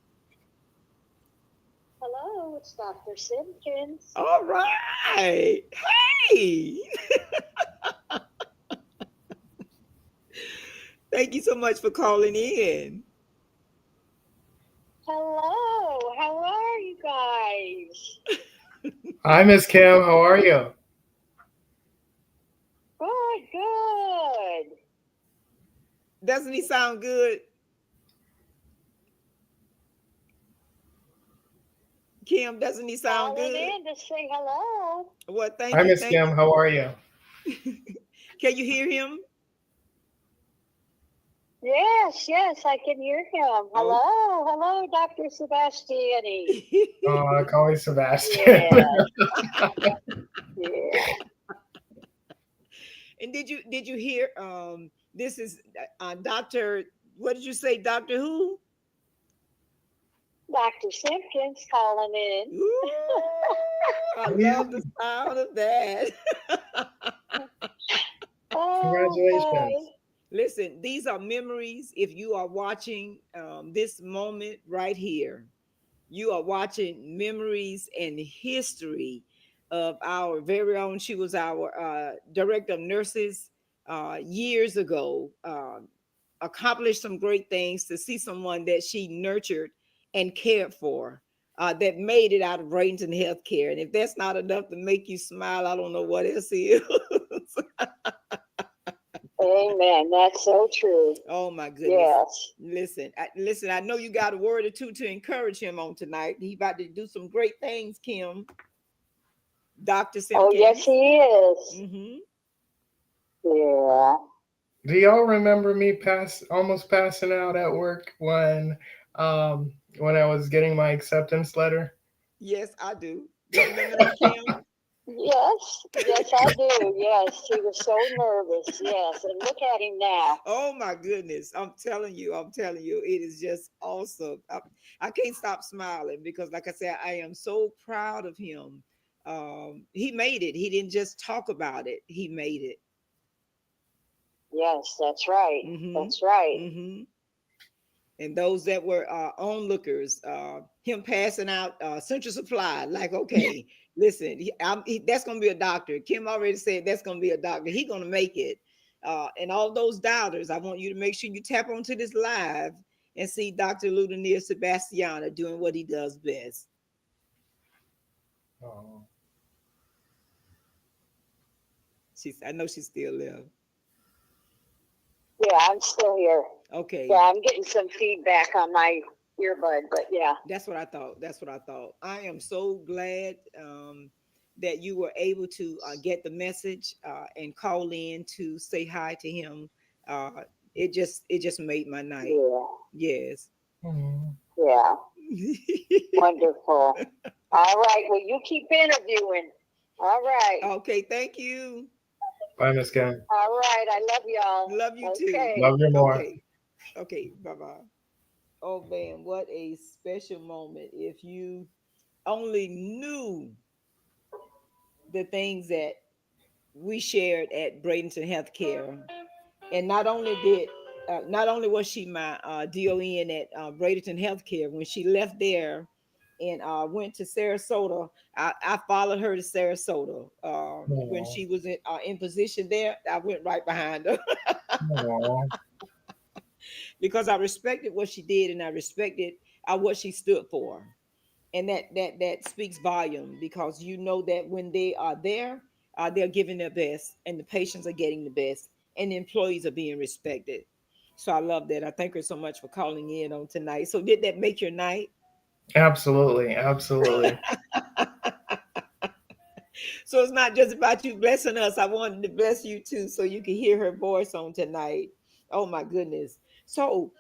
Hello, it's Dr. Simpkins. All right. Hey, thank you so much for calling in. Hello, how are you guys? Hi, Miss Kim. How are you? Good, good. Doesn't he sound good? Kim, doesn't he sound Calling good? in to say hello. Well, Hi, thank you. Miss Thank Kim. How are you? you. Can you hear him? Yes, yes, I can hear him. Oh. Hello, Dr. Sebastiani. Call me Sebastian. Yes, yeah. And did you hear this is Dr. What did you say, Doctor who? Dr. Simpkins calling in. Ooh, I Yeah. love the sound of that. Oh, Congratulations. boy. Listen, these are memories. If you are watching this moment right here, you are watching memories and history of our very own. She was our director of nurses years ago. Accomplished some great things. To see someone that she nurtured and cared for, that made it out of Bradenton Healthcare. And if that's not enough to make you smile, I don't know what else is. Amen. That's so true. Oh my goodness. Yes. Listen, I know you got a word or two to encourage him on tonight. He about to do some great things, Kim. Dr. Oh, yes, Simpkins. he is. Mm-hmm. Yeah. Do y'all remember me almost passing out at work when I was getting my acceptance letter? Yes, I do. You remember that, Kim? Yes. Yes, I do. Yes. He was so nervous. Yes. And look at him now. Oh my goodness. I'm telling you, it is just awesome. I can't stop smiling because, like I said, I am so proud of him. He made it. He didn't just talk about it, he made it. Yes, that's right. Mm-hmm. That's right. Mm-hmm. And those that were onlookers, him passing out central supply, like, okay, listen, that's going to be a doctor. Kim already said that's going to be a doctor. He's going to make it. And all those doubters, I want you to make sure you tap onto this live and see Dr. Ludonir Sebastiony doing what he does best. Oh. I know she's still there. Yeah, I'm still here. Yeah, Okay. I'm getting some feedback on my earbud, but yeah. That's what I thought. That's what I thought. I am so glad that you were able to get the message and call in to say hi to him. Uh, it just made my night. Yeah. Yes. Hmm. Yeah. Wonderful. All right. Well, you keep interviewing. All right. Okay. Thank you. Bye, Miss Kim. All right. I love Love you y'all. too. Okay. Love you more. Okay. Okay. Bye bye. Oh man, what a special moment! If you only knew the things that we shared at Bradenton Healthcare. And not only was she my DON at Bradenton Healthcare, when she left there and went to Sarasota, I followed her to Sarasota. When Aw. she was in position there, I went right behind her Aw. because I respected what she did and I respected what she stood for. And that speaks volume because you know that when they are there, they're giving their best, and the patients are getting the best, and the employees are being respected. So I love that. I thank her so much for calling in on tonight. So did that make your night? Absolutely, absolutely. So it's not just about you blessing us. I wanted to bless you too, so you can hear her voice on tonight. Oh my goodness. So,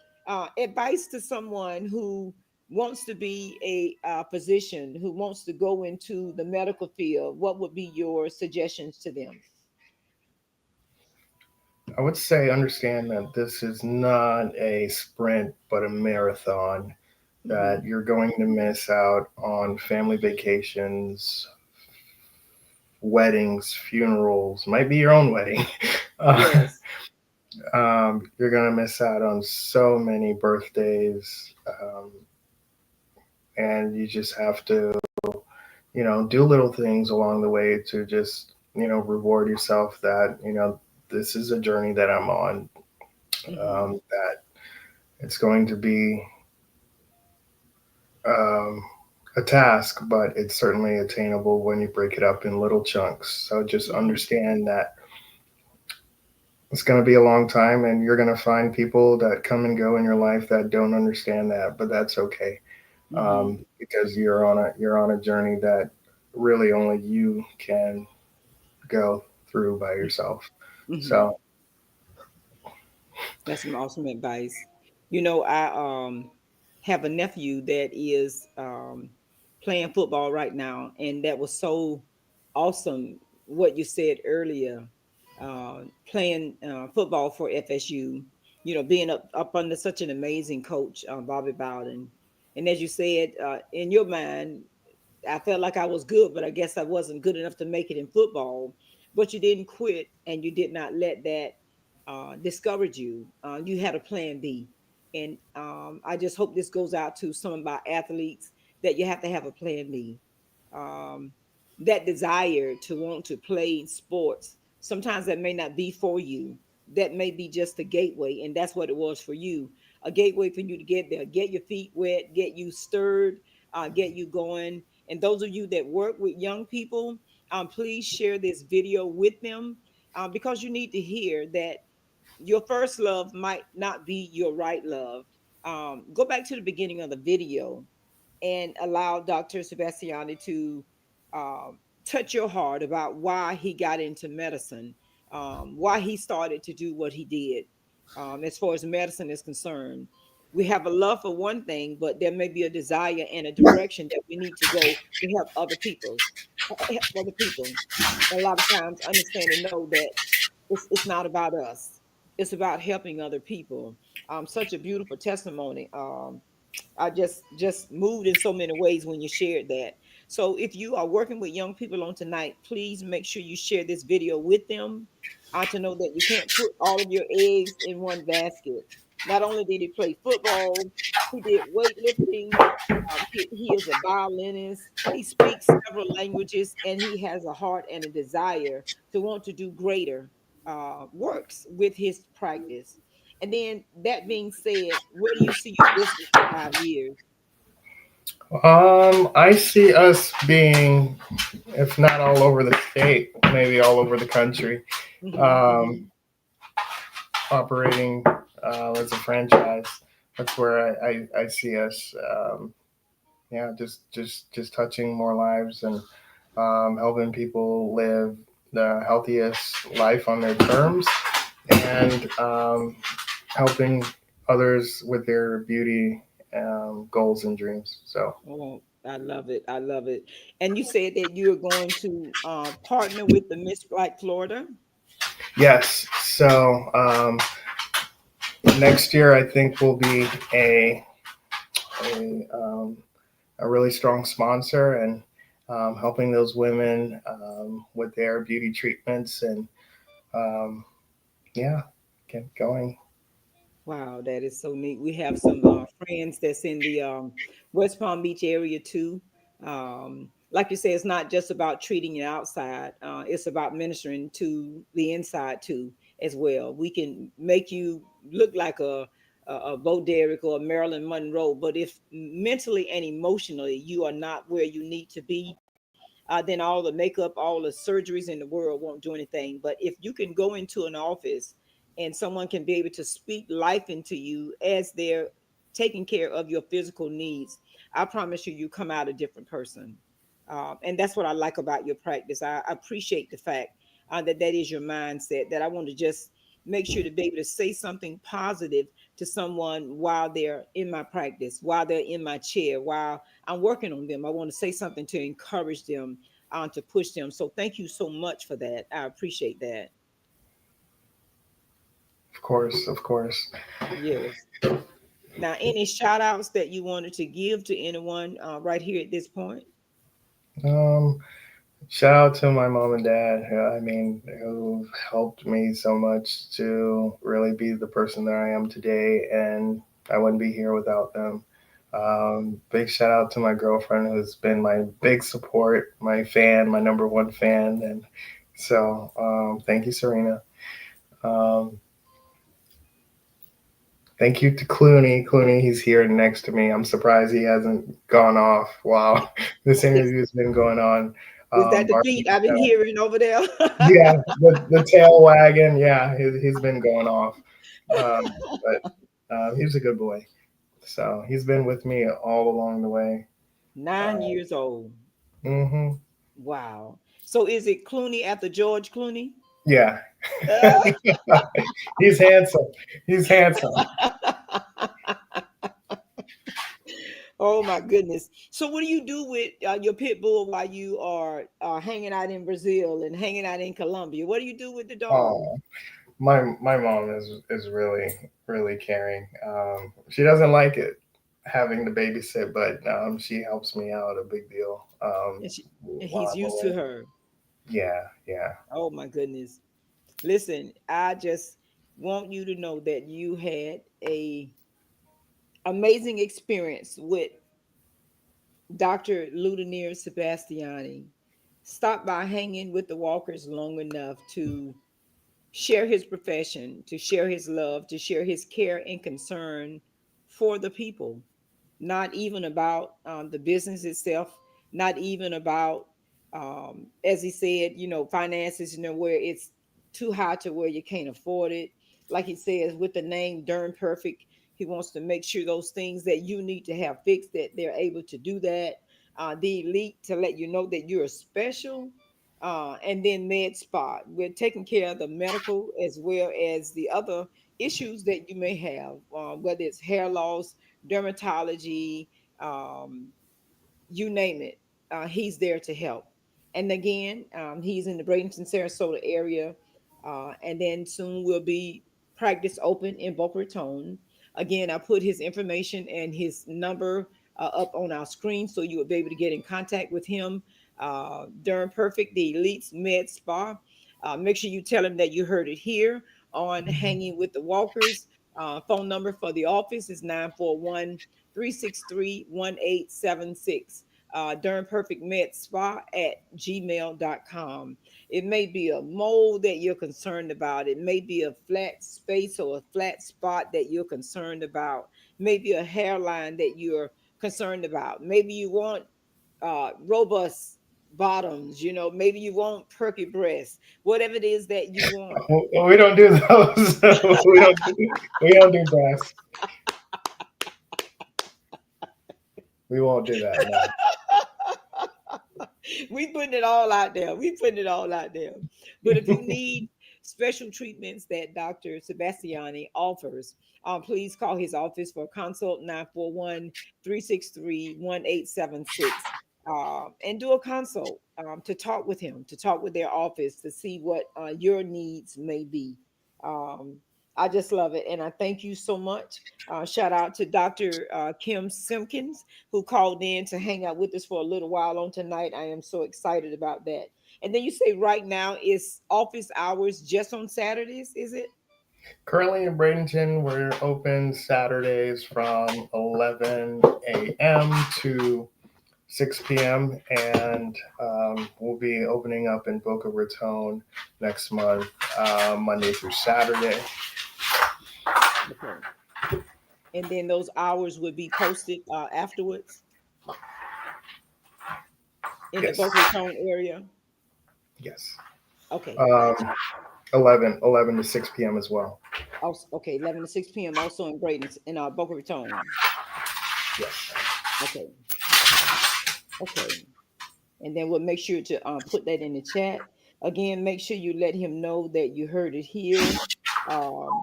advice to someone who wants to be a physician, who wants to go into the medical field, what would be your suggestions to them? I would say understand that this is not a sprint, but a marathon. That Hmm. you're going to miss out on family vacations, weddings, funerals, might be your own wedding. Uh, Yes. you're going to miss out on so many birthdays. And you just have to, do little things along the way to just, reward yourself that, this is a journey that I'm on, Hmm. that it's going to be um, a task, but it's certainly attainable when you break it up in little chunks. So just Hmm. understand that it's going to be a long time and you're going to find people that come and go in your life that don't understand that, but that's okay. Hmm. Because you're on a journey that really only you can go through by yourself. Hmm. So That's some awesome advice. I have a nephew that is playing football right now, and that was so awesome what you said earlier. Playing football for FSU, being up under such an amazing coach, Bobby Bowden. And as you said, in your mind, I felt like I was good, but I guess I wasn't good enough to make it in football. But you didn't quit, and you did not let that discourage you. You had a plan B, and I just hope this goes out to some of our athletes that you have to have a plan B. Um, that desire to want to play sports, sometimes that may not be for you. That may be just a gateway, and that's what it was for you, a gateway for you to get there, get your feet wet, get you stirred, get you going. And those of you that work with young people, please share this video with them, because you need to hear that your first love might not be your right love. Go back to the beginning of the video and allow Dr. Sebastiani to touch your heart about why he got into medicine, why he started to do what he did. As far as medicine is concerned, we have a love for one thing, but there may be a desire and a direction that we need to go to help other people, help other people. A lot of times, understand and know that it's not about us. It's about helping other people. Such a beautiful testimony. I just moved in so many ways when you shared that. So if you are working with young people on tonight, please make sure you share this video with them, to know that you can't put all of your eggs in one basket. Not only did he play football, he did weightlifting. He is a violinist. He speaks several languages, and he has a heart and a desire to want to do greater works with his practice. And then that being said, where do you see your business in 5 years? I see us being, if not all over the state, maybe all over the country, Hmm. um, operating as a franchise. That's where I see us. Yeah, just touching more lives and helping people live the healthiest life on their terms, and helping others with their beauty goals and dreams. So Oh, I love it. I love it. And you said that you're going to partner with the Miss Black Florida. yes, so next year I think will be a, um, a really strong sponsor, and helping those women with their beauty treatments, and um, yeah, get going. Wow, that is so neat. We have some friends that's in the West Palm Beach area too. Like you say, it's not just about treating you outside; it's about ministering to the inside too, as well. We can make you look like a Bo Derek or a Marilyn Monroe, but if mentally and emotionally you are not where you need to be, then all the makeup, all the surgeries in the world won't do anything. But if you can go into an office and someone can be able to speak life into you as they're taking care of your physical needs, I promise you, you come out a different person. And that's what I like about your practice. I appreciate the fact that that is your mindset, that I want to just make sure to be able to say something positive to someone while they're in my practice, while they're in my chair, while I'm working on them. I want to say something to encourage them, to push them. So thank you so much for that. I appreciate that. Of course, of course. Yes. Now, any shout outs that you wanted to give to anyone right here at this point? Um, Shout out to my mom and dad. I mean, who helped me so much to really be the person that I am today, and I wouldn't be here without them. Big shout out to my girlfriend, who's been my big support, my fan, my number one fan, and so thank you, Serena. Um, Thank you to Clooney. Clooney, he's here next to me. I'm surprised he hasn't gone off while this Is, interview has been going on. is that the Barking beat I've been hearing over there? Yeah, the tail wagging. Yeah, he's been going off. But he's a good boy. So he's been with me all along the way. 9 Uh, years old. hmm Wow. So is it Clooney after George Clooney? Yeah, he's handsome. He's handsome. Oh my goodness. So what do you do with your pit bull while you are hanging out in Brazil and hanging out in Colombia? What do you do with the dog? Oh, my mom is really caring. She doesn't like it. having to babysit, but she helps me out a big deal And she, and while he's I'm used to away. her. Yeah, yeah. Oh my goodness. Listen, I just want you to know that you had a amazing experience with Dr. Ludonir Sebastiony. Stop by hanging with the walkers long enough to share his profession, to share his love, to share his care and concern for the people. Not even about the business itself, not even about, as he said, finances, where it's too high to where you can't afford it. Like he says, with the name Darn Perfect, he wants to make sure those things that you need to have fixed, that they're able to do that. The elite to let you know that you're special. And then med spa, we're taking care of the medical as well as the other issues that you may have, whether it's hair loss, dermatology, um, you name it. He's there to help. And again, he's in the Bradenton, Sarasota area. And then soon will be practice open in Boca Raton. Again, I put his information and his number up on our screen so you will be able to get in contact with him. Darn Perfect, the Elites Med Spa. Make sure you tell him that you heard it here on Hanging with the Walkers. Phone number for the office is 941 363 1876. Darn Perfect Med Spa at gmail.com. It may be a mole that you're concerned about. It may be a flat space or a flat spot that you're concerned about. Maybe a hairline that you're concerned about. Maybe you want robust bottoms, maybe you want perky breasts, whatever it is that you want. We don't do those. We don't do breasts. We won't do that. No. We putting it all out there. We putting it all out there. But if you need special treatments that Dr. Sebastiani offers, please call his office for a consult 941 363 1876. And do a consult to talk with him, to talk with their office to see what your needs may be. Um, I just love it. And I thank you so much. Shout out to Dr. Kim Simpkins, who called in to hang out with us for a little while on tonight. I am so excited about that. And then you say right now is office hours just on Saturdays, is it? Currently in Bradenton, we're open Saturdays from 11 a.m. to 6 p.m. And we'll be opening up in Boca Raton next month, Monday through Saturday. Okay. And then those hours would be posted afterwards in the Yes, Boca Raton area. yes. Okay, Um, gotcha. 11 to 6 p.m. as well. Also, okay, 11 to 6 p.m. also in Braden in Boca Raton. Yes. Okay, okay. And then we'll make sure to put that in the chat. Again, make sure you let him know that you heard it here um,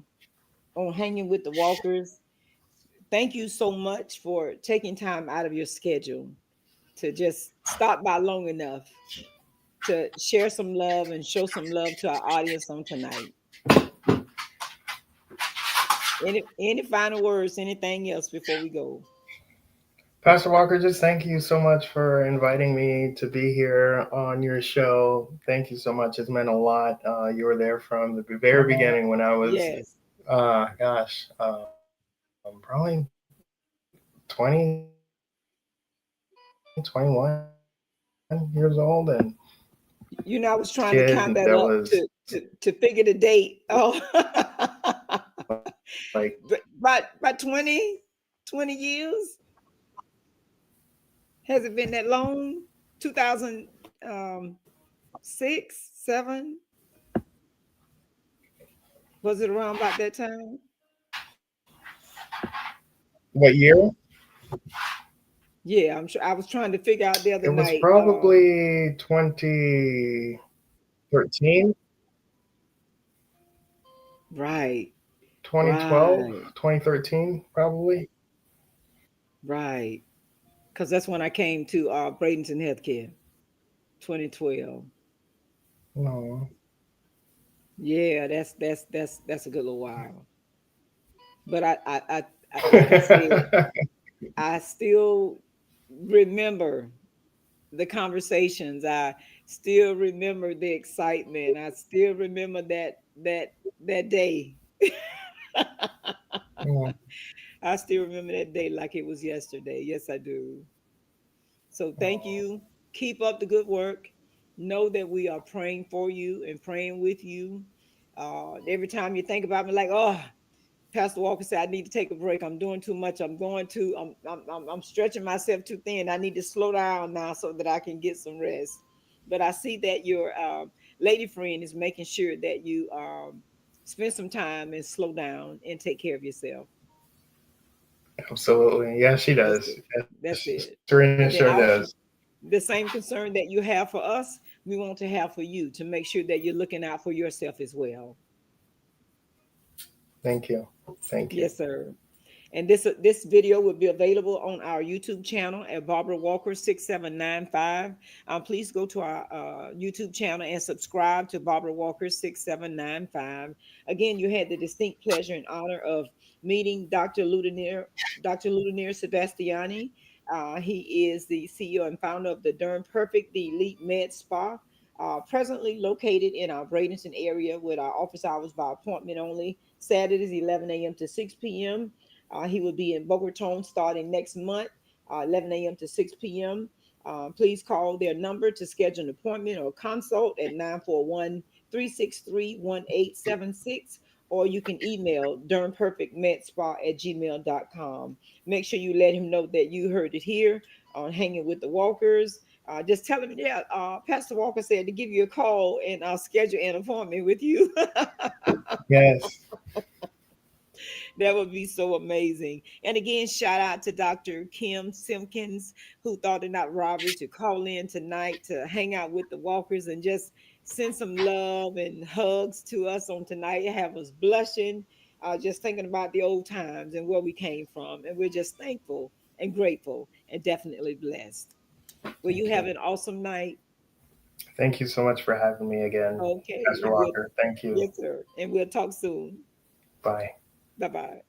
on Hanging with the Walkers. Thank you so much for taking time out of your schedule to just stop by long enough to share some love and show some love to our audience on tonight. Any final words, anything else before we go? Pastor Walker, just thank you so much for inviting me to be here on your show. Thank you so much. It's meant a lot. You were there from the very beginning when I was, Yes. probably 20, 21 years old and I was trying to kid. count And that there up was to figure the date. Oh, like, but about 20 years. Has it been that long? 2006, 7? Was it around about that time? what year? Yeah, I'm sure. I was trying to figure out the other It was night. probably 2013, Right, 2012, right, 2013, probably. right. Because that's when I came to Bradenton Healthcare, 2012. No. Yeah, that's a good little while. But I like I said, I still remember the conversations. I still remember the excitement. I still remember that day. Mm. I still remember that day like it was yesterday. Yes, I do. So thank you. Keep up the good work. Know that we are praying for you and praying with you. Every time you think about me, like, oh, Pastor Walker said, I need to take a break. I'm doing too much. I'm stretching myself too thin. I need to slow down now so that I can get some rest. But I see that your lady friend is making sure that you spend some time and slow down and take care of yourself. Absolutely. Yeah, she That's does. it. Yes, That's it. Serena And then sure also does. the same concern that you have for us, we want to have for you to make sure that you're looking out for yourself as well. Thank you. Thank you. Yes, sir. And this video will be available on our YouTube channel at Barbara Walker 6795. Please go to our YouTube channel and subscribe to Barbara Walker 6795. Again, you had the distinct pleasure and honor of meeting Dr. Ludonir Sebastiony. He is the CEO and founder of the Derm Perfect, the Elite Med Spa. Presently located in our Bradenton area with our office hours by appointment only. Saturdays 11 a.m. to 6 p.m. He will be in Boca Raton starting next month, 11 a.m. to 6 p.m. Please call their number to schedule an appointment or consult at 941-363-1876, or you can email dermperfectmedspa at gmail.com. Make sure you let him know that you heard it here on Hanging with the Walkers. Just tell him, yeah, Pastor Walker said to give you a call and I'll schedule an appointment with you. Yes. That would be so amazing. And again, shout out to Dr. Kim Simpkins, who thought it not robbery to call in tonight to hang out with the walkers and just send some love and hugs to us on tonight. Have us blushing, just thinking about the old times and where we came from. And we're just thankful and grateful and definitely blessed. Well, you Thank have you. an awesome night. Thank you so much for having me again, Okay. Pastor And we'll, Walker. Thank you. yes, sir. And we'll talk soon. Bye. Bye bye.